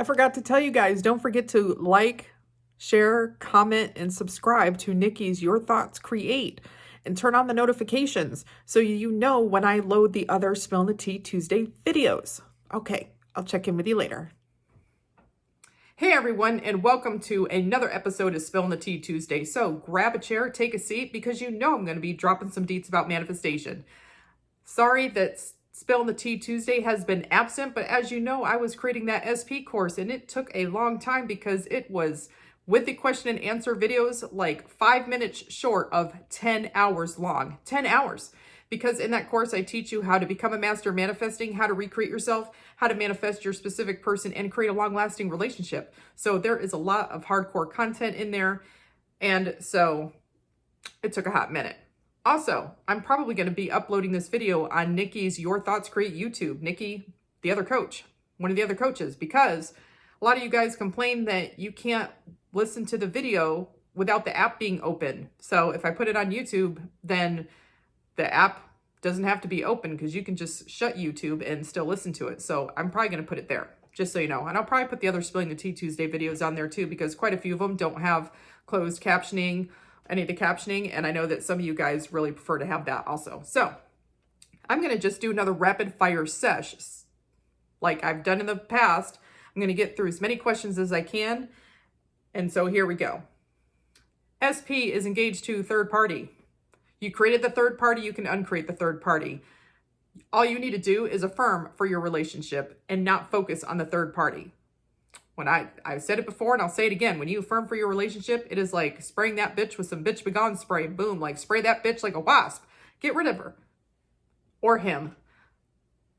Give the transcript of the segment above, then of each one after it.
I forgot to tell you guys, don't forget to like, share, comment, and subscribe to Nikki's Your Thoughts Create and turn on the notifications so you know when I load the other Spill the Tea Tuesday videos. Okay, I'll check in with you later. Hey everyone, and welcome to another episode of Spill the Tea Tuesday. So grab a chair, take a seat, because you know I'm going to be dropping some deets about manifestation. Sorry that Spill the Tea Tuesday has been absent, but as you know, I was creating that SP course and it took a long time because it was, with the question and answer videos, like 5 minutes short of 10 hours long. 10 hours. Because in that course, I teach you how to become a master of manifesting, how to recreate yourself, how to manifest your specific person, and create a long-lasting relationship. So there is a lot of hardcore content in there. And so it took a hot minute. Also, I'm probably going to be uploading this video on Nikki's Your Thoughts Create YouTube. Nikki, the other coach, one of the other coaches, because a lot of you guys complain that you can't listen to the video without the app being open. So if I put it on YouTube, then the app doesn't have to be open because you can just shut YouTube and still listen to it. So I'm probably going to put it there, just so you know. And I'll probably put the other Spilling the Tea Tuesday videos on there too, because quite a few of them don't have closed captioning, any of the captioning, and I know that some of you guys really prefer to have that also. So I'm going to just do another rapid fire sesh like I've done in the past. I'm going to get through as many questions as I can. And so here we go. SP is engaged to third party. You created the third party, you can uncreate the third party. All you need to do is affirm for your relationship and not focus on the third party. When I've said it before and I'll say it again, when you affirm for your relationship, it is like spraying that bitch with some bitch begone spray. Boom, like spray that bitch like a wasp. Get rid of her or him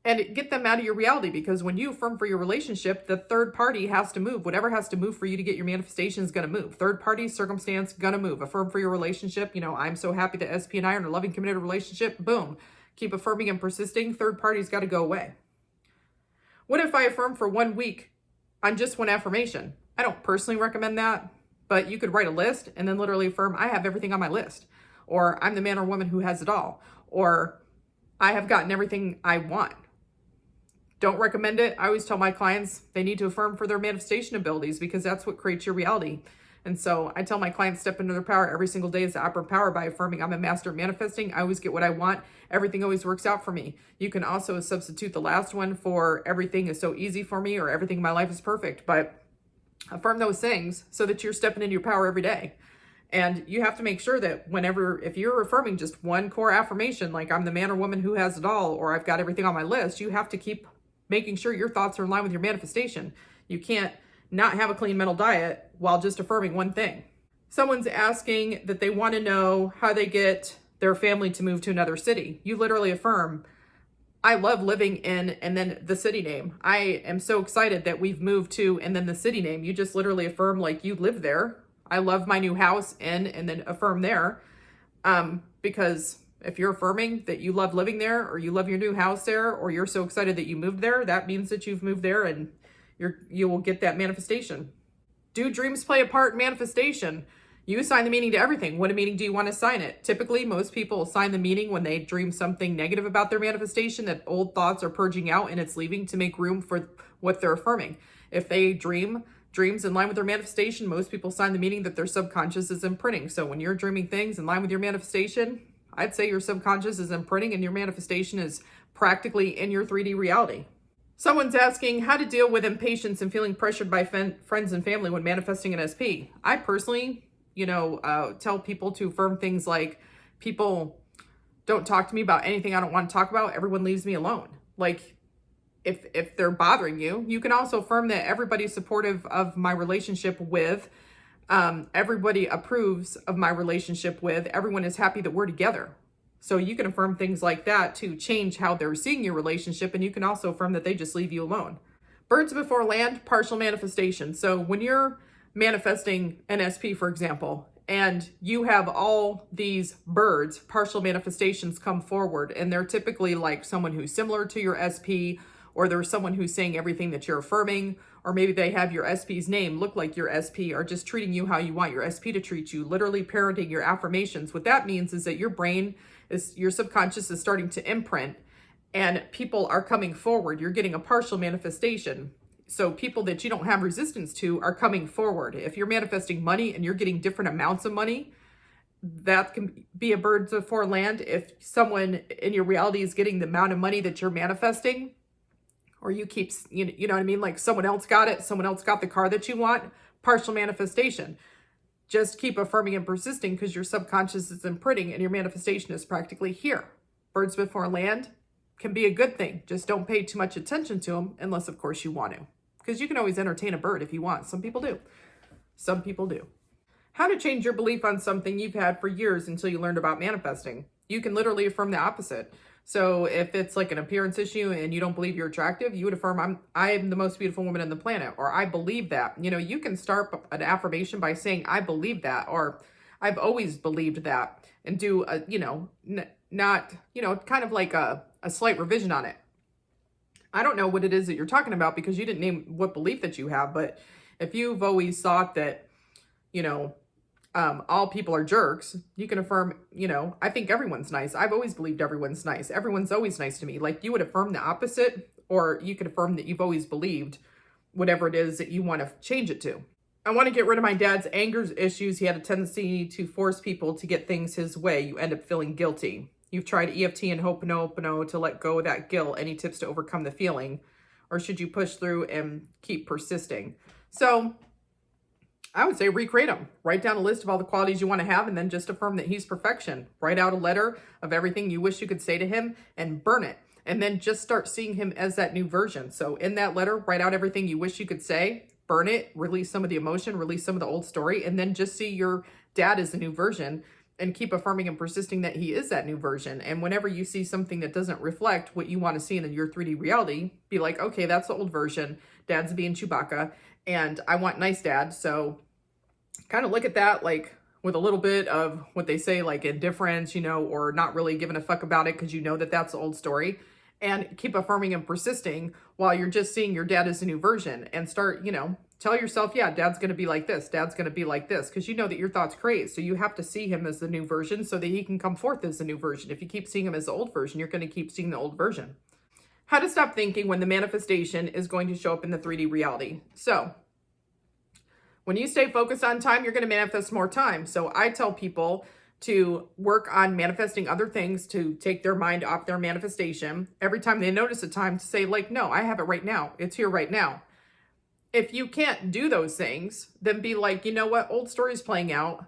and get them out of your reality, because when you affirm for your relationship, the third party has to move. Whatever has to move for you to get your manifestation is going to move. Third party, circumstance, going to move. Affirm for your relationship. You know, I'm so happy that SP and I are in a loving, committed relationship. Boom. Keep affirming and persisting. Third party's got to go away. What if I affirm for 1 week on just one affirmation? I don't personally recommend that, but you could write a list and then literally affirm, I have everything on my list, or I'm the man or woman who has it all, or I have gotten everything I want. Don't recommend it. I always tell my clients they need to affirm for their manifestation abilities, because that's what creates your reality. And so I tell my clients step into their power every single day as the upper power by affirming I'm a master of manifesting. I always get what I want. Everything always works out for me. You can also substitute the last one for everything is so easy for me, or everything in my life is perfect. But affirm those things so that you're stepping into your power every day. And you have to make sure that if you're affirming just one core affirmation, like I'm the man or woman who has it all, or I've got everything on my list, you have to keep making sure your thoughts are in line with your manifestation. You can't not have a clean mental diet while just affirming one thing. Someone's asking that they want to know how they get their family to move to another city. You literally affirm, I love living in, and then the city name. I am so excited that we've moved to, and then the city name. You just literally affirm like you live there. I love my new house in, and then affirm there. Because if you're affirming that you love living there, or you love your new house there, or you're so excited that you moved there, that means that you've moved there and you will get that manifestation. Do dreams play a part in manifestation? You assign the meaning to everything. What meaning do you want to assign it? Typically, most people assign the meaning when they dream something negative about their manifestation, that old thoughts are purging out and it's leaving to make room for what they're affirming. If they dream dreams in line with their manifestation, most people assign the meaning that their subconscious is imprinting. So when you're dreaming things in line with your manifestation, I'd say your subconscious is imprinting and your manifestation is practically in your 3D reality. Someone's asking how to deal with impatience and feeling pressured by friends and family when manifesting an SP. I personally, tell people to affirm things like, people don't talk to me about anything I don't want to talk about. Everyone leaves me alone. Like, if they're bothering you, you can also affirm that everybody's supportive of my relationship with, everybody approves of my relationship with, everyone is happy that we're together. So you can affirm things like that to change how they're seeing your relationship. And you can also affirm that they just leave you alone. Birds before land, partial manifestation. So when you're manifesting an SP, for example, and you have all these birds, partial manifestations come forward, and they're typically like someone who's similar to your SP, or there's someone who's saying everything that you're affirming, or maybe they have your SP's name look like your SP, or just treating you how you want your SP to treat you, literally parenting your affirmations. What that means is that your subconscious is starting to imprint, and people are coming forward. You're getting a partial manifestation. So people that you don't have resistance to are coming forward. If you're manifesting money and you're getting different amounts of money, that can be a birds of four land. If someone in your reality is getting the amount of money that you're manifesting, or you keep, you know what I mean? Like someone else got it, someone else got the car that you want, partial manifestation. Just keep affirming and persisting because your subconscious is imprinting and your manifestation is practically here. Birds before land can be a good thing. Just don't pay too much attention to them unless, of course, you want to. Because you can always entertain a bird if you want. Some people do. Some people do. How to change your belief on something you've had for years until you learned about manifesting. You can literally affirm the opposite. So if it's like an appearance issue and you don't believe you're attractive, you would affirm, I am the most beautiful woman on the planet, or I believe that. You know, you can start an affirmation by saying, I believe that, or I've always believed that, and do a, not, kind of like a slight revision on it. I don't know what it is that you're talking about because you didn't name what belief that you have, but if you've always thought that, all people are jerks, you can affirm, I think everyone's nice. I've always believed everyone's nice. Everyone's always nice to me. Like you would affirm the opposite, or you could affirm that you've always believed whatever it is that you want to change it to. I want to get rid of my dad's anger issues. He had a tendency to force people to get things his way. You end up feeling guilty. You've tried EFT and Ho'oponopono to let go of that guilt. Any tips to overcome the feeling? Or should you push through and keep persisting? So I would say recreate them. Write down a list of all the qualities you want to have and then just affirm that he's perfection. Write out a letter of everything you wish you could say to him and burn it. And then just start seeing him as that new version. So in that letter, write out everything you wish you could say, burn it, release some of the emotion, release some of the old story, and then just see your dad as the new version and keep affirming and persisting that he is that new version. And whenever you see something that doesn't reflect what you want to see in your 3D reality, be like, okay, that's the old version. Dad's being Chewbacca and I want nice dad. So kind of look at that like with a little bit of what they say, like indifference, or not really giving a fuck about it because you know that that's the old story. And keep affirming and persisting while you're just seeing your dad as a new version and start, tell yourself, yeah, dad's going to be like this. Dad's going to be like this because you know that your thoughts create. So you have to see him as the new version so that he can come forth as the new version. If you keep seeing him as the old version, you're going to keep seeing the old version. How to stop thinking when the manifestation is going to show up in the 3D reality. So when you stay focused on time, you're going to manifest more time. So I tell people to work on manifesting other things to take their mind off their manifestation. Every time they notice a time to say like, no, I have it right now. It's here right now. If you can't do those things, then be like, you know what? Old story's playing out,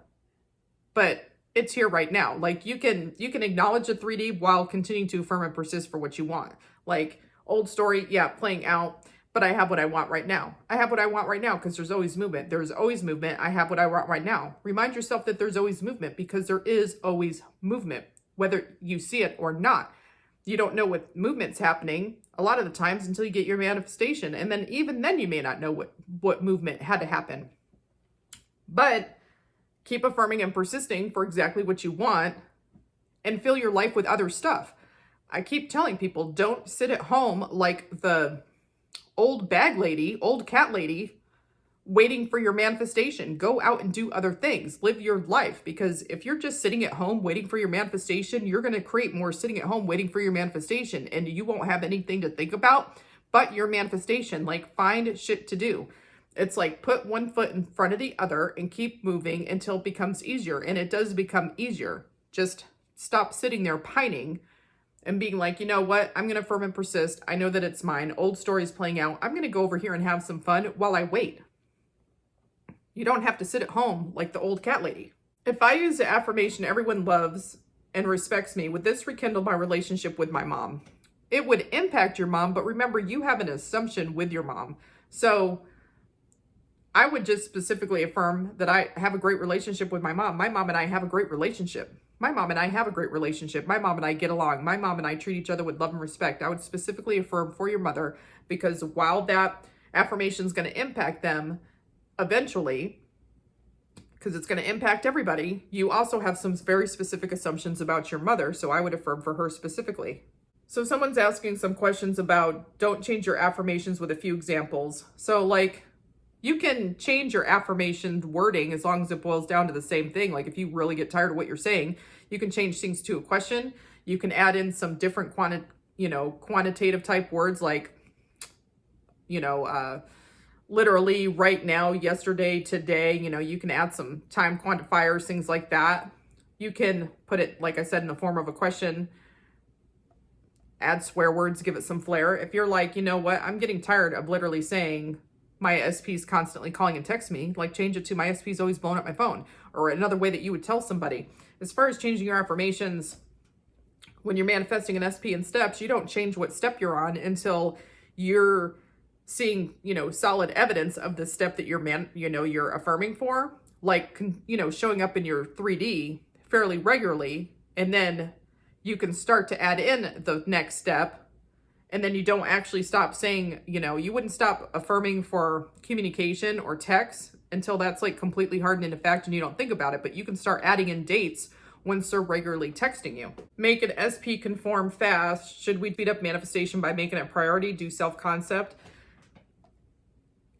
but it's here right now. Like you can acknowledge the 3D while continuing to affirm and persist for what you want. Like old story, yeah, playing out. But I have what I want right now. I have what I want right now because there's always movement. There's always movement. I have what I want right now. Remind yourself that there's always movement because there is always movement, whether you see it or not. You don't know what movement's happening a lot of the times until you get your manifestation. And then even then you may not know what movement had to happen. But keep affirming and persisting for exactly what you want and fill your life with other stuff. I keep telling people, don't sit at home like the old cat lady, waiting for your manifestation. Go out and do other things. Live your life. Because if you're just sitting at home waiting for your manifestation, you're going to create more sitting at home waiting for your manifestation. And you won't have anything to think about but your manifestation. Like find shit to do. It's like put one foot in front of the other and keep moving until it becomes easier. And it does become easier. Just stop sitting there pining and being like, you know what? I'm going to affirm and persist. I know that it's mine. Old stories playing out. I'm going to go over here and have some fun while I wait. You don't have to sit at home like the old cat lady. If I use the affirmation, everyone loves and respects me, would this rekindle my relationship with my mom? It would impact your mom, but remember, you have an assumption with your mom. So I would just specifically affirm that I have a great relationship with my mom. My mom and I have a great relationship. My mom and I have a great relationship. My mom and I get along. My mom and I treat each other with love and respect. I would specifically affirm for your mother because while that affirmation is going to impact them eventually, because it's going to impact everybody, you also have some very specific assumptions about your mother. So I would affirm for her specifically. So someone's asking some questions about don't change your affirmations with a few examples. So like, you can change your affirmation wording as long as it boils down to the same thing. Like if you really get tired of what you're saying, you can change things to a question. You can add in some different quantitative type words like literally right now, yesterday, today. You can add some time quantifiers, things like that. You can put it, like I said, in the form of a question, add swear words, give it some flair. If you're like, you know what, I'm getting tired of literally saying my SP's constantly calling and text me, like change it to my SP's always blowing up my phone. Or another way that you would tell somebody. As far as changing your affirmations, when you're manifesting an SP in steps, you don't change what step you're on until you're seeing, solid evidence of the step that you're affirming for, like, showing up in your 3D fairly regularly. And then you can start to add in the next step. And then you don't actually stop saying, you wouldn't stop affirming for communication or text until that's like completely hardened into fact and you don't think about it. But you can start adding in dates once they're regularly texting you. Make an SP conform fast. Should we speed up manifestation by making it a priority? Do self-concept.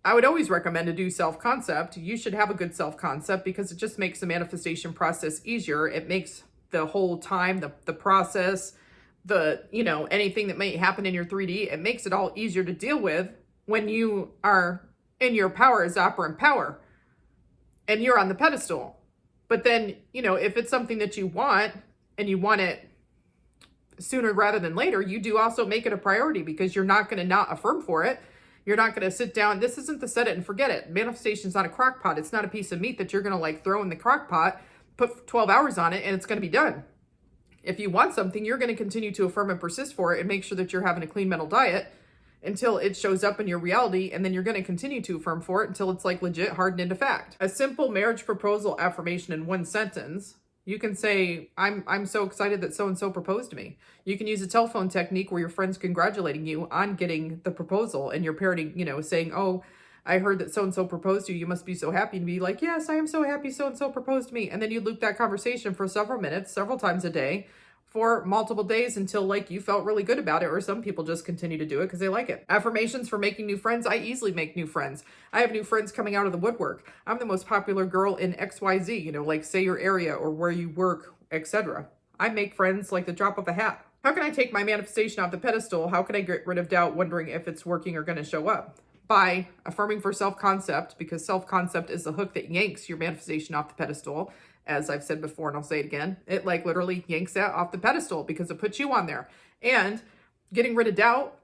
I would always recommend to do self-concept. You should have a good self-concept because it just makes the manifestation process easier. It makes the whole time, the process, anything that may happen in your 3D, it makes it all easier to deal with when you are in your power as affirm power and you're on the pedestal. But then, if it's something that you want and you want it sooner rather than later, you do also make it a priority because you're not going to not affirm for it. You're not going to sit down. This isn't the set it and forget it. Manifestation's not a crock pot. It's not a piece of meat that you're going to like throw in the crock pot, put 12 hours on it, and it's going to be done. If you want something, you're going to continue to affirm and persist for it and make sure that you're having a clean mental diet until it shows up in your reality. And then you're going to continue to affirm for it until it's like legit hardened into fact. A simple marriage proposal affirmation in one sentence. You can say, I'm so excited that so-and-so proposed to me. You can use a telephone technique where your friend's congratulating you on getting the proposal and you're parroting, saying, oh, I heard that so-and-so proposed to you. You must be so happy. To be like, yes, I am so happy so-and-so proposed to me. And then you loop that conversation for several minutes, several times a day, for multiple days until like you felt really good about it, or some people just continue to do it because they like it. Affirmations for making new friends. I easily make new friends. I have new friends coming out of the woodwork. I'm the most popular girl in XYZ, like say your area or where you work, etc. I make friends like the drop of a hat. How can I take my manifestation off the pedestal? How can I get rid of doubt, wondering if it's working or going to show up? By affirming for self-concept, because self-concept is the hook that yanks your manifestation off the pedestal. As I've said before, and I'll say it again, it like literally yanks that off the pedestal because it puts you on there. And getting rid of doubt,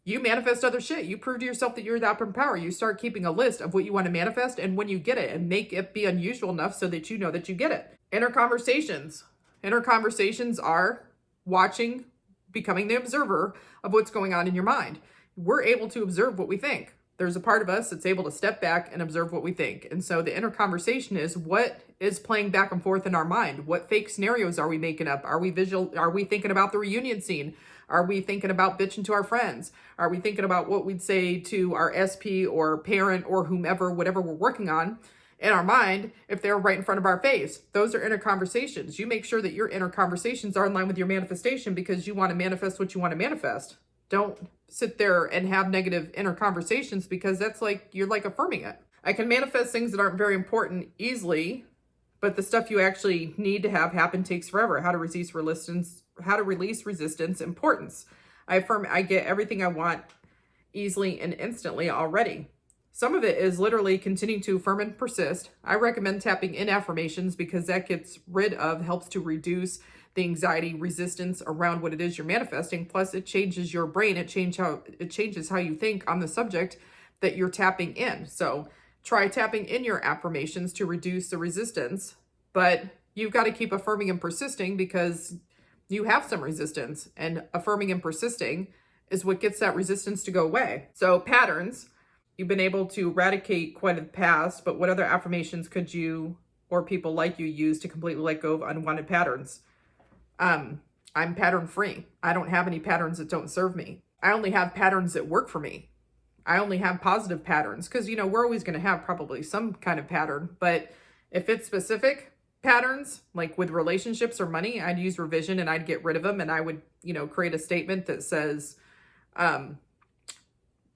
you manifest other shit. You prove to yourself that you're that in power. You start keeping a list of what you want to manifest and when you get it, and make it be unusual enough so that you know that you get it. Inner conversations. Inner conversations are watching, becoming the observer of what's going on in your mind. We're able to observe what we think. There's a part of us that's able to step back and observe what we think. And so the inner conversation is what is playing back and forth in our mind. What fake scenarios are we making up? Are we thinking about the reunion scene? Are we thinking about bitching to our friends? Are we thinking about what we'd say to our SP or parent or whomever, whatever we're working on in our mind if they're right in front of our face? Those are inner conversations. You make sure that your inner conversations are in line with your manifestation because you want to manifest what you want to manifest. Don't sit there and have negative inner conversations because that's like, you're like affirming it. I can manifest things that aren't very important easily, but the stuff you actually need to have happen takes forever. How to release resistance, importance. I affirm I get everything I want easily and instantly already. Some of it is literally continuing to affirm and persist. I recommend tapping in affirmations because that helps to reduce the anxiety, resistance around what it is you're manifesting. Plus it changes your brain. It changes how you think on the subject that you're tapping in. So try tapping in your affirmations to reduce the resistance, but you've got to keep affirming and persisting because you have some resistance, and affirming and persisting is what gets that resistance to go away. So patterns, you've been able to eradicate quite a past, but what other affirmations could you or people like you use to completely let go of unwanted patterns? I'm pattern free. I don't have any patterns that don't serve me. I only have patterns that work for me. I only have positive patterns because, we're always going to have probably some kind of pattern, but if it's specific patterns, like with relationships or money, I'd use revision and I'd get rid of them. And I would, create a statement that says,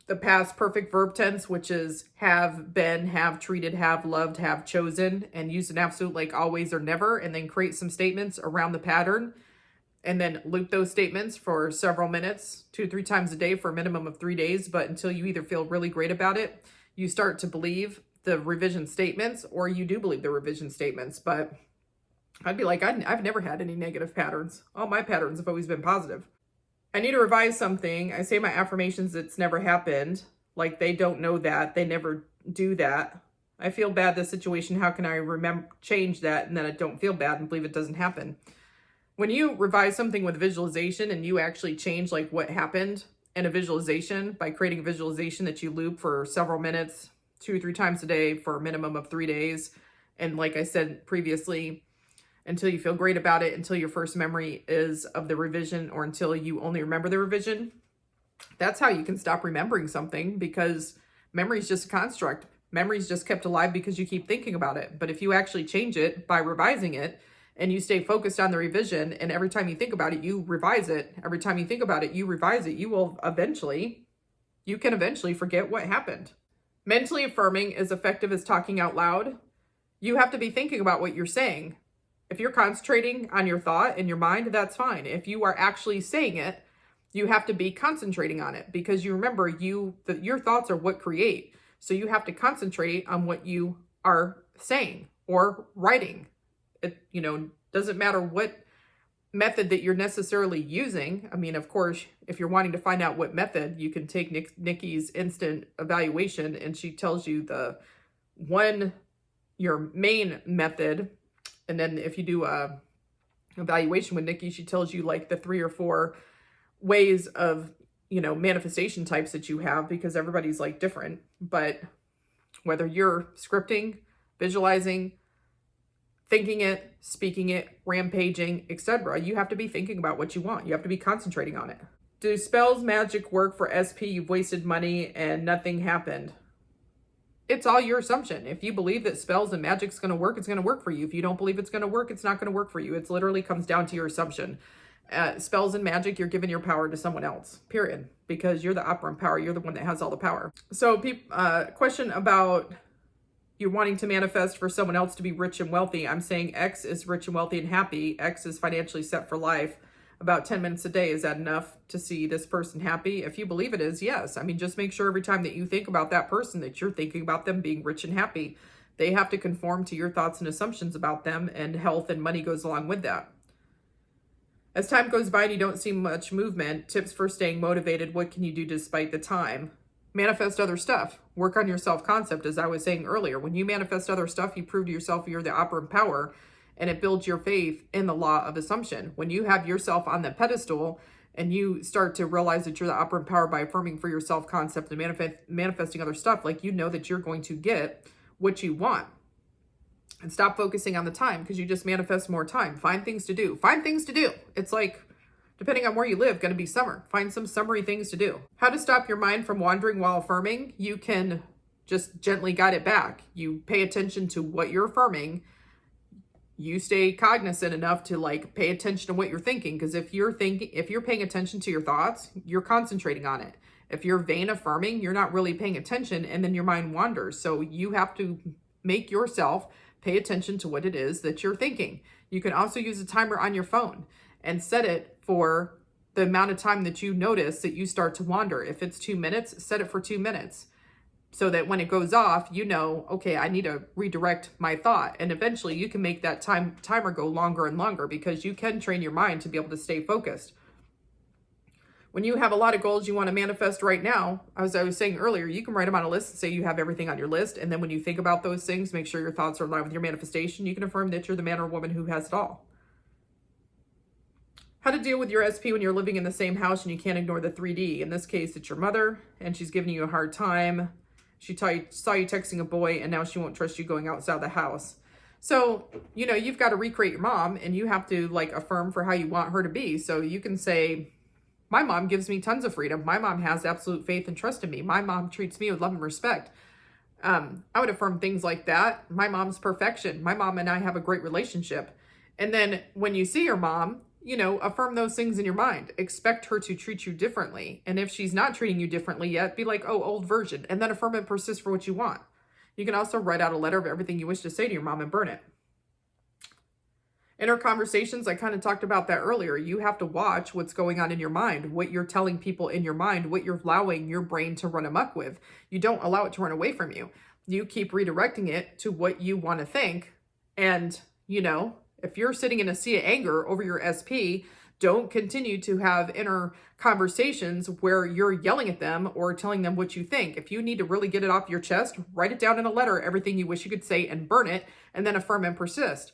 the past perfect verb tense, which is have been, have treated, have loved, have chosen, and use an absolute like always or never, and then create some statements around the pattern and then loop those statements for several minutes, 2 to 3 times a day for a minimum of 3 days. But until you either feel really great about it, you start to believe the revision statements, or you do believe the revision statements. But I'd be like, I've never had any negative patterns. All my patterns have always been positive. I need to revise something. I say my affirmations, it's never happened. Like they don't know that. They never do that. I feel bad this situation. How can I change that and then I don't feel bad and believe it doesn't happen? When you revise something with visualization and you actually change like what happened in a visualization by creating a visualization that you loop for several minutes, 2 or 3 times a day for a minimum of 3 days. And like I said previously, until you feel great about it, until your first memory is of the revision, or until you only remember the revision, that's how you can stop remembering something, because memory is just a construct. Memory is just kept alive because you keep thinking about it. But if you actually change it by revising it, and you stay focused on the revision, and every time you think about it, you revise it. Every time you think about it, you revise it. You can eventually forget what happened. Mentally affirming is effective as talking out loud. You have to be thinking about what you're saying. If you're concentrating on your thought in your mind, that's fine. If you are actually saying it, you have to be concentrating on it, because you remember your thoughts are what create. So you have to concentrate on what you are saying or writing. It, doesn't matter what method that you're necessarily using. I mean, of course, if you're wanting to find out what method, you can take Nikki's instant evaluation, and she tells you your main method. And then if you do a evaluation with Nikki, she tells you like the 3 or 4 ways of, manifestation types that you have, because everybody's like different. But whether you're scripting, visualizing, thinking it, speaking it, rampaging, etc., you have to be thinking about what you want. You have to be concentrating on it. Do spells, magic work for SP? You've wasted money and nothing happened. It's all your assumption. If you believe that spells and magic's going to work, it's going to work for you. If you don't believe it's going to work, it's not going to work for you. It literally comes down to your assumption. Spells and magic, you're giving your power to someone else, period. Because you're the operant power. You're the one that has all the power. So question about you wanting to manifest for someone else to be rich and wealthy. I'm saying X is rich and wealthy and happy. X is financially set for life. About 10 minutes a day. Is that enough to see this person happy? If you believe it is, yes. I mean, just make sure every time that you think about that person that you're thinking about them being rich and happy. They have to conform to your thoughts and assumptions about them, and health and money goes along with that. As time goes by and you don't see much movement, tips for staying motivated. What can you do despite the time? Manifest other stuff. Work on your self-concept, as I was saying earlier. When you manifest other stuff, you prove to yourself you're the operant power, and it builds your faith in the law of assumption. When you have yourself on the pedestal and you start to realize that you're the operant power by affirming for your self-concept and manifesting other stuff, like that you're going to get what you want. And stop focusing on the time, because you just manifest more time. Find things to do. Find things to do. It's like, depending on where you live, going to be summer. Find some summery things to do. How to stop your mind from wandering while affirming? You can just gently guide it back. You pay attention to what you're affirming. You stay cognizant enough to pay attention to what you're thinking. Because if you're paying attention to your thoughts, you're concentrating on it. If you're vain affirming, you're not really paying attention, and then your mind wanders. So you have to make yourself pay attention to what it is that you're thinking. You can also use a timer on your phone and set it for the amount of time that you notice that you start to wander. If it's 2 minutes, set it for 2 minutes, so that when it goes off, okay, I need to redirect my thought. And eventually you can make that timer go longer and longer, because you can train your mind to be able to stay focused. When you have a lot of goals you want to manifest right now, as I was saying earlier, you can write them on a list and say you have everything on your list. And then when you think about those things, make sure your thoughts are aligned with your manifestation. You can affirm that you're the man or woman who has it all. How to deal with your SP when you're living in the same house and you can't ignore the 3D. In this case, it's your mother, and she's giving you a hard time. She saw you texting a boy, and now she won't trust you going outside the house. So, you've got to recreate your mom, and you have to affirm for how you want her to be. So you can say, my mom gives me tons of freedom. My mom has absolute faith and trust in me. My mom treats me with love and respect. I would affirm things like that. My mom's perfection. My mom and I have a great relationship. And then when you see your mom, affirm those things in your mind. Expect her to treat you differently. And if she's not treating you differently yet, be like, oh, old version. And then affirm and persist for what you want. You can also write out a letter of everything you wish to say to your mom and burn it. Inner conversations, I kind of talked about that earlier. You have to watch what's going on in your mind, what you're telling people in your mind, what you're allowing your brain to run amok with. You don't allow it to run away from you. You keep redirecting it to what you want to think. And, if you're sitting in a sea of anger over your SP, don't continue to have inner conversations where you're yelling at them or telling them what you think. If you need to really get it off your chest, write it down in a letter, everything you wish you could say, and burn it, and then affirm and persist.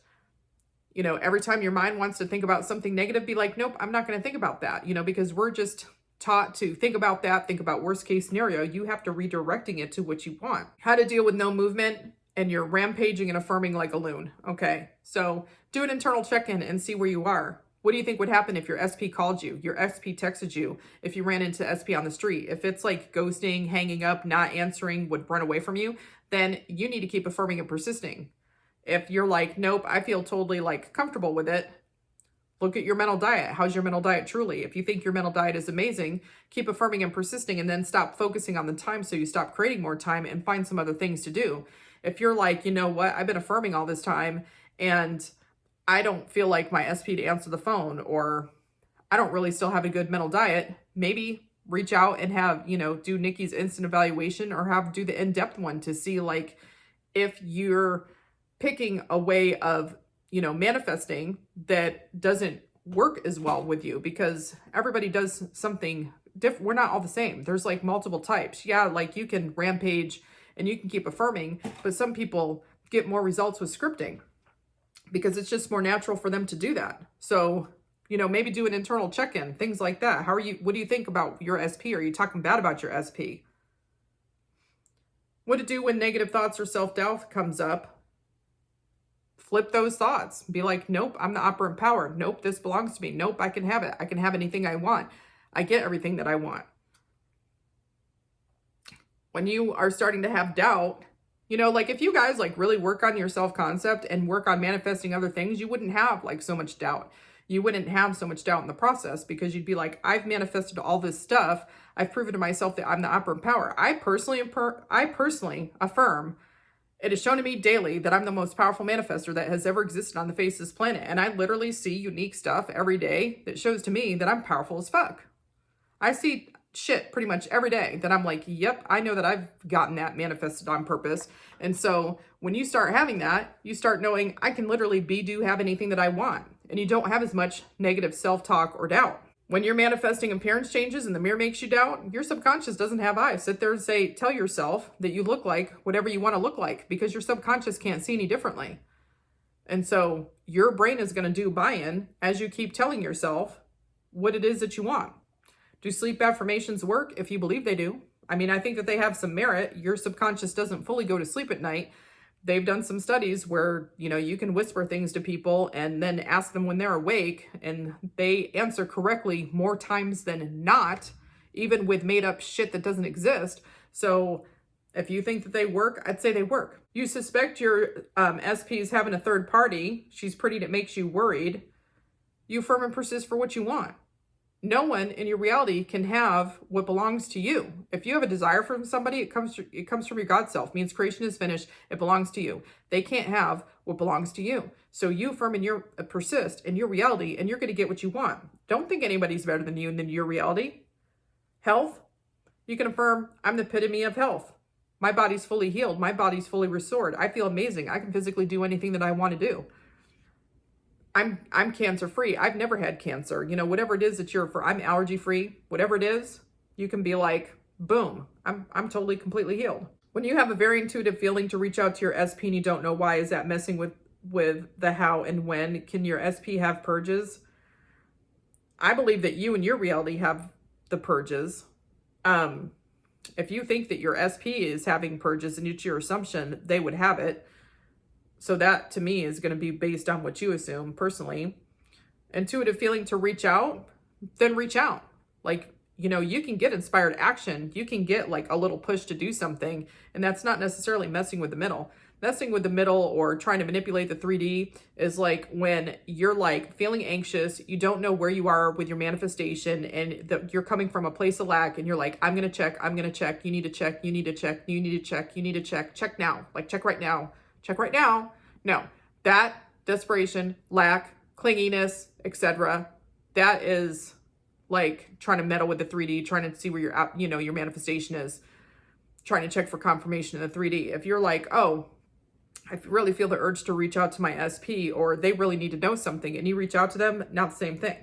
Every time your mind wants to think about something negative, be like, nope, I'm not going to think about that, because we're just taught to think about that, think about worst case scenario. You have to redirecting it to what you want. How to deal with no movement and you're rampaging and affirming like a loon. Okay, so do an internal check-in and see where you are. What do you think would happen if your SP called you, your SP texted you, if you ran into SP on the street? If it's like ghosting, hanging up, not answering, would run away from you, then you need to keep affirming and persisting. If you're like, nope, I feel totally like comfortable with it, look at your mental diet. How's your mental diet truly? If you think your mental diet is amazing, keep affirming and persisting, and then stop focusing on the time so you stop creating more time and find some other things to do. If you're like, you know what, I've been affirming all this time and I don't feel like my SP to answer the phone, or I don't really still have a good mental diet, maybe reach out and have, do Nikki's instant evaluation, or do the in-depth one to see like if you're picking a way of, manifesting that doesn't work as well with you, because everybody does something different. We're not all the same. There's like multiple types. Yeah, like you can rampage and you can keep affirming, but some people get more results with scripting because it's just more natural for them to do that. So, maybe do an internal check-in, things like that. What do you think about your SP? Are you talking bad about your SP? What to do when negative thoughts or self-doubt comes up? Flip those thoughts. Be like, nope, I'm the operant power. Nope, this belongs to me. Nope, I can have it. I can have anything I want. I get everything that I want. When you are starting to have doubt, like if you guys like really work on your self-concept and work on manifesting other things, you wouldn't have like so much doubt. You wouldn't have so much doubt in the process, because you'd be like, I've manifested all this stuff. I've proven to myself that I'm the operant power. I personally affirm. It is shown to me daily that I'm the most powerful manifester that has ever existed on the face of this planet. And I literally see unique stuff every day that shows to me that I'm powerful as fuck. I see shit pretty much every day that I'm like, yep, I know that I've gotten that manifested on purpose. And so when you start having that, you start knowing I can literally have anything that I want. And you don't have as much negative self-talk or doubt. When you're manifesting appearance changes and the mirror makes you doubt, your subconscious doesn't have eyes. Sit there and tell yourself that you look like whatever you want to look like, because your subconscious can't see any differently. And so your brain is going to do buy-in as you keep telling yourself what it is that you want. Do sleep affirmations work? If you believe they do. I mean, I think that they have some merit. Your subconscious doesn't fully go to sleep at night. They've done some studies where, you can whisper things to people and then ask them when they're awake, and they answer correctly more times than not, even with made up shit that doesn't exist. So if you think that they work, I'd say they work. You suspect your SP is having a third party. She's pretty and it makes you worried. You affirm and persist for what you want. No one in your reality can have what belongs to you. If you have a desire from somebody, it comes from your God self. Means creation is finished. It belongs to you. They can't have what belongs to you. So you affirm and persist in your reality, and you're going to get what you want. Don't think anybody's better than you and than your reality. Health, you can affirm, I'm the epitome of health. My body's fully healed. My body's fully restored. I feel amazing. I can physically do anything that I want to do. I'm cancer free. I've never had cancer. Whatever it is that I'm allergy free. Whatever it is, you can be like, boom, I'm totally completely healed. When you have a very intuitive feeling to reach out to your SP and you don't know why, is that messing with the how and when? Can your SP have purges? I believe that you and your reality have the purges. If you think that your SP is having purges and it's your assumption, they would have it. So that to me is going to be based on what you assume personally. Intuitive feeling to reach out, then reach out. Like, you can get inspired action. You can get like a little push to do something. And that's not necessarily messing with the middle. Messing with the middle or trying to manipulate the 3D is like when you're like feeling anxious, you don't know where you are with your manifestation, and you're coming from a place of lack, and you're like, I'm going to check, you need to check, you need to check, you need to check, check now, like check right now. Check right now. No, that desperation, lack, clinginess, etc. That is like trying to meddle with the 3D, trying to see where your manifestation is, trying to check for confirmation in the 3D. If you're like, oh, I really feel the urge to reach out to my SP, or they really need to know something, and you reach out to them, not the same thing.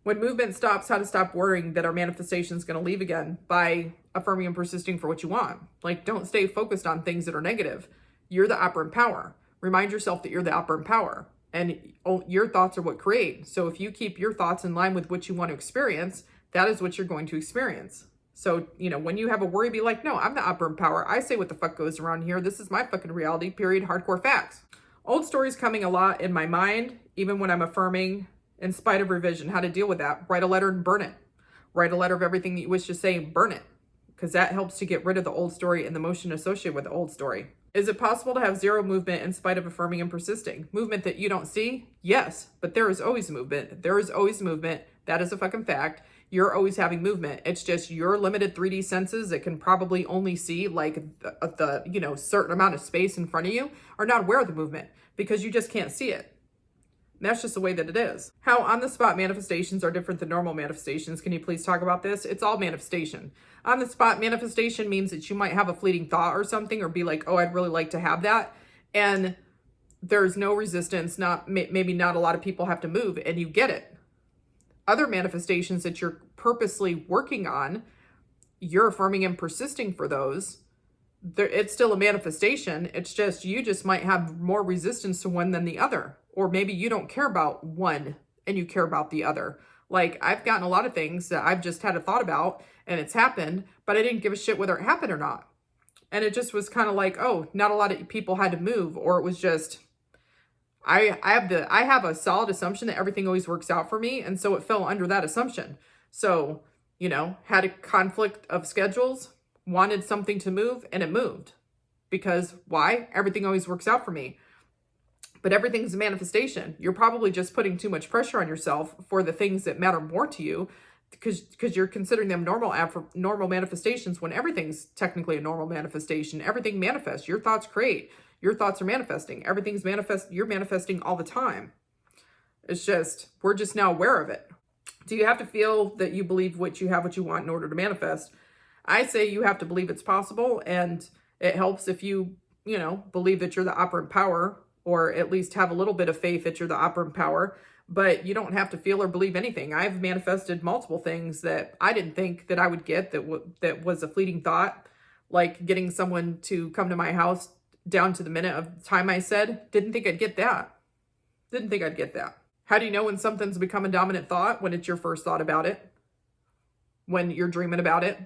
When movement stops, how to stop worrying that our manifestation is going to leave again by affirming and persisting for what you want. Like, don't stay focused on things that are negative. You're the operant power. Remind yourself that you're the operant power, and your thoughts are what create. So if you keep your thoughts in line with what you want to experience, that is what you're going to experience. So, when you have a worry, be like, no, I'm the operant power. I say what the fuck goes around here. This is my fucking reality, period, hardcore facts. Old stories coming a lot in my mind, even when I'm affirming, in spite of revision. How to deal with that? Write a letter and burn it. Write a letter of everything that you wish to say and burn it, because that helps to get rid of the old story and the emotion associated with the old story. Is it possible to have zero movement in spite of affirming and persisting? Movement that you don't see? Yes, but there is always movement. There is always movement. That is a fucking fact. You're always having movement. It's just your limited 3D senses that can probably only see like the certain amount of space in front of you are not aware of the movement because you just can't see it. And that's just the way that it is. How on-the-spot manifestations are different than normal manifestations. Can you please talk about this? It's all manifestation. On-the-spot manifestation means that you might have a fleeting thought or something, or be like, oh, I'd really like to have that. And there's no resistance, maybe not a lot of people have to move, and you get it. Other manifestations that you're purposely working on, you're affirming and persisting for those. It's still a manifestation. It's just, you just might have more resistance to one than the other. Or maybe you don't care about one and you care about the other. Like, I've gotten a lot of things that I've just had a thought about and it's happened, but I didn't give a shit whether it happened or not. And it just was kind of like, oh, not a lot of people had to move, or it was just, I have a solid assumption that everything always works out for me. And so it fell under that assumption. So, had a conflict of schedules, wanted something to move, and it moved. Because why? Everything always works out for me. But everything's a manifestation. You're probably just putting too much pressure on yourself for the things that matter more to you, because you're considering them normal manifestations when everything's technically a normal manifestation. Everything manifests. Your thoughts create. Your thoughts are manifesting. Everything's you're manifesting all the time. It's just, we're just now aware of it. Do you have to feel that you believe what you want in order to manifest? I say you have to believe it's possible, and it helps if you, believe that you're the operant power, or at least have a little bit of faith that you're the operant power, but you don't have to feel or believe anything. I've manifested multiple things that I didn't think that I would get, that was a fleeting thought, like getting someone to come to my house down to the minute of time I said. Didn't think I'd get that. Didn't think I'd get that. How do you know when something's become a dominant thought? When it's your first thought about it. When you're dreaming about it.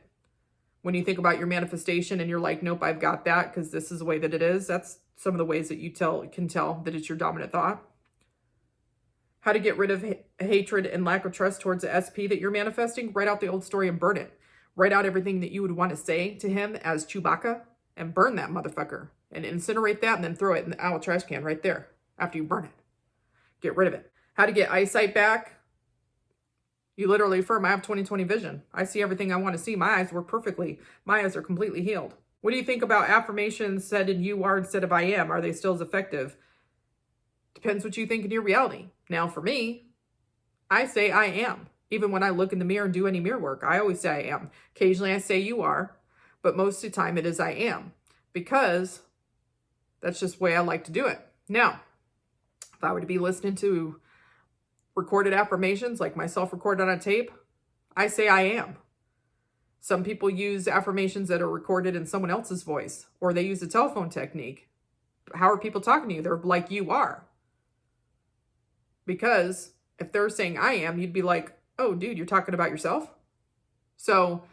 When you think about your manifestation and you're like, nope, I've got that because this is the way that it is. That's some of the ways that you can tell that it's your dominant thought. How to get rid of hatred and lack of trust towards the SP that you're manifesting. Write out the old story and burn it. Write out everything that you would want to say to him as Chewbacca and burn that motherfucker. And incinerate that and then throw it in the owl trash can right there after you burn it. Get rid of it. How to get eyesight back. You literally affirm, I have 20/20 vision. I see everything I want to see. My eyes work perfectly. My eyes are completely healed. What do you think about affirmations said in you are instead of I am? Are they still as effective? Depends what you think in your reality. Now for me, I say I am. Even when I look in the mirror and do any mirror work, I always say I am. Occasionally I say you are, but most of the time it is I am. Because that's just the way I like to do it. Now, if I were to be listening to recorded affirmations, like myself recorded on a tape, I say I am. Some people use affirmations that are recorded in someone else's voice, or they use a telephone technique. How are people talking to you? They're like, you are. Because if they're saying I am, you'd be like, oh, dude, you're talking about yourself? So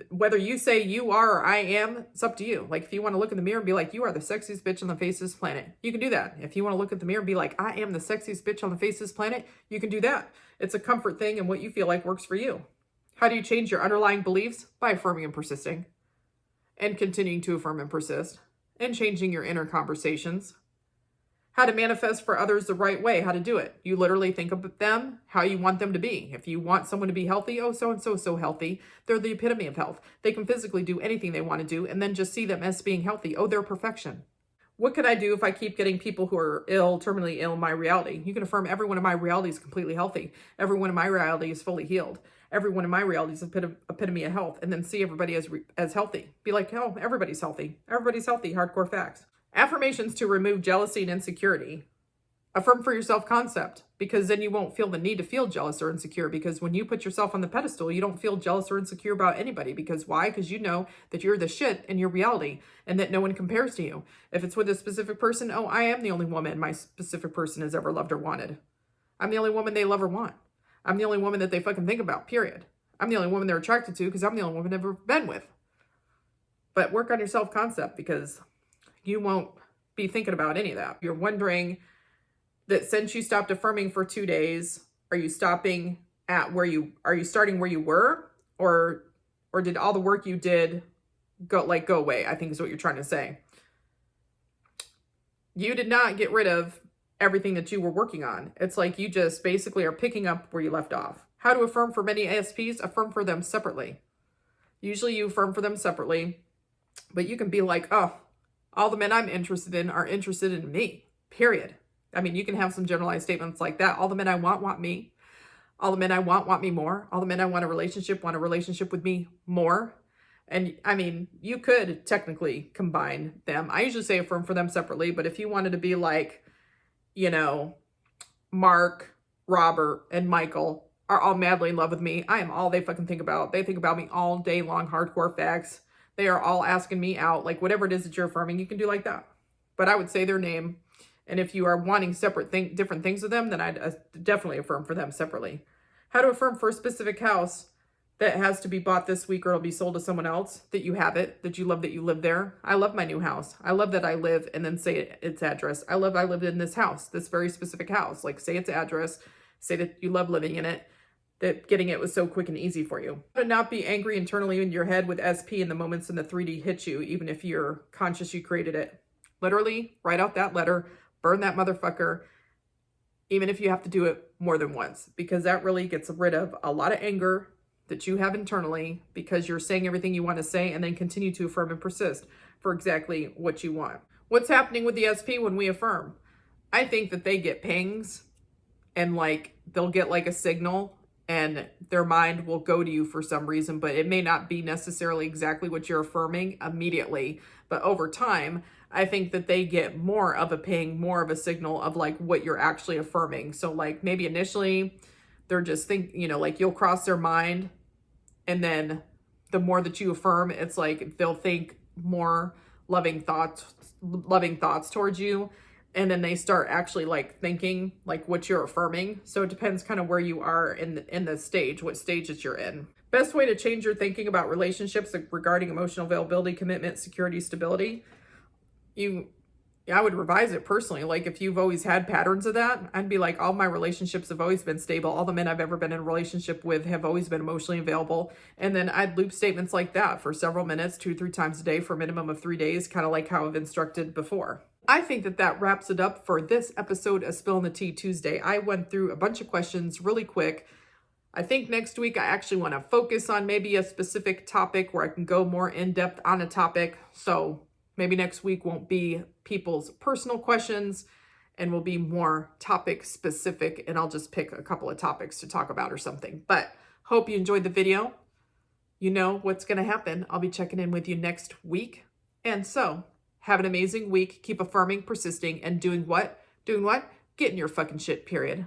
whether you say you are or I am, it's up to you. Like, if you want to look in the mirror and be like, you are the sexiest bitch on the face of this planet, you can do that. If you want to look at the mirror and be like, I am the sexiest bitch on the face of this planet, you can do that. It's a comfort thing, and what you feel like works for you. How do you change your underlying beliefs? By affirming and persisting, and continuing to affirm and persist, and changing your inner conversations. How to manifest for others the right way, how to do it. You literally think of them how you want them to be. If you want someone to be healthy, oh, so-and-so so healthy. They're the epitome of health. They can physically do anything they want to do, and then just see them as being healthy. Oh, they're perfection. What can I do if I keep getting people who are ill, terminally ill in my reality? You can affirm every one of my reality is completely healthy. Every one of my reality is fully healed. Every one of my reality is epitome of health. And then see everybody as healthy. Be like, oh, everybody's healthy. Everybody's healthy. Hardcore facts. Affirmations to remove jealousy and insecurity. Affirm for your self-concept, because then you won't feel the need to feel jealous or insecure, because when you put yourself on the pedestal, you don't feel jealous or insecure about anybody. Because why? Because you know that you're the shit in your reality and that no one compares to you. If it's with a specific person, oh, I am the only woman my specific person has ever loved or wanted. I'm the only woman they love or want. I'm the only woman that they fucking think about, period. I'm the only woman they're attracted to because I'm the only woman they've ever been with. But work on your self-concept, because you won't be thinking about any of that. You're wondering that since you stopped affirming for 2 days, are you stopping at are you starting where you were? Or did all the work you did go away? I think is what you're trying to say. You did not get rid of everything that you were working on. It's like you just basically are picking up where you left off. How to affirm for many ASPs? Affirm for them separately. Usually you affirm for them separately, but you can be like, oh, all the men I'm interested in are interested in me, period. I mean, you can have some generalized statements like that. All the men I want me. All the men I want me more. All the men I want a relationship with me more. And I mean, you could technically combine them. I usually say affirm for them separately, but if you wanted to be like, you know, Mark, Robert, and Michael are all madly in love with me. I am all they fucking think about. They think about me all day long, hardcore facts. They are all asking me out. Like whatever it is that you're affirming, you can do like that. But I would say their name. And if you are wanting different things with them, then I'd definitely affirm for them separately. How to affirm for a specific house that has to be bought this week or it'll be sold to someone else, that you have it, that you love that you live there. I love my new house. I love that I live, and then say its address. I love I lived in this house, this very specific house. Like say its address, say that you love living in it, that getting it was so quick and easy for you. How to not be angry internally in your head with SP in the moments in the 3D hit you, even if you're conscious you created it. Literally, write out that letter. Burn that motherfucker, even if you have to do it more than once, because that really gets rid of a lot of anger that you have internally because you're saying everything you want to say and then continue to affirm and persist for exactly what you want. What's happening with the SP when we affirm? I think that they get pings and like they'll get like a signal and their mind will go to you for some reason, but it may not be necessarily exactly what you're affirming immediately. But over time, I think that they get more of a ping, more of a signal of like what you're actually affirming. So like maybe initially they're just like you'll cross their mind, and then the more that you affirm, it's like they'll think more loving thoughts towards you. And then they start actually like thinking like what you're affirming. So it depends kind of where you are in the stage, what stage that you're in. Best way to change your thinking about relationships regarding emotional availability, commitment, security, stability. I would revise it personally. Like if you've always had patterns of that, I'd be like, all my relationships have always been stable. All the men I've ever been in a relationship with have always been emotionally available. And then I'd loop statements like that for several minutes, 2-3 times a day for a minimum of 3 days, kind of like how I've instructed before. I think that wraps it up for this episode of Spilling the Tea Tuesday. I went through a bunch of questions really quick. I think next week I actually want to focus on maybe a specific topic where I can go more in depth on a topic. So maybe next week won't be people's personal questions and will be more topic specific, and I'll just pick a couple of topics to talk about or something. But hope you enjoyed the video. You know what's going to happen. I'll be checking in with you next week. And so have an amazing week. Keep affirming, persisting, and doing what? Doing what? Getting your fucking shit, period.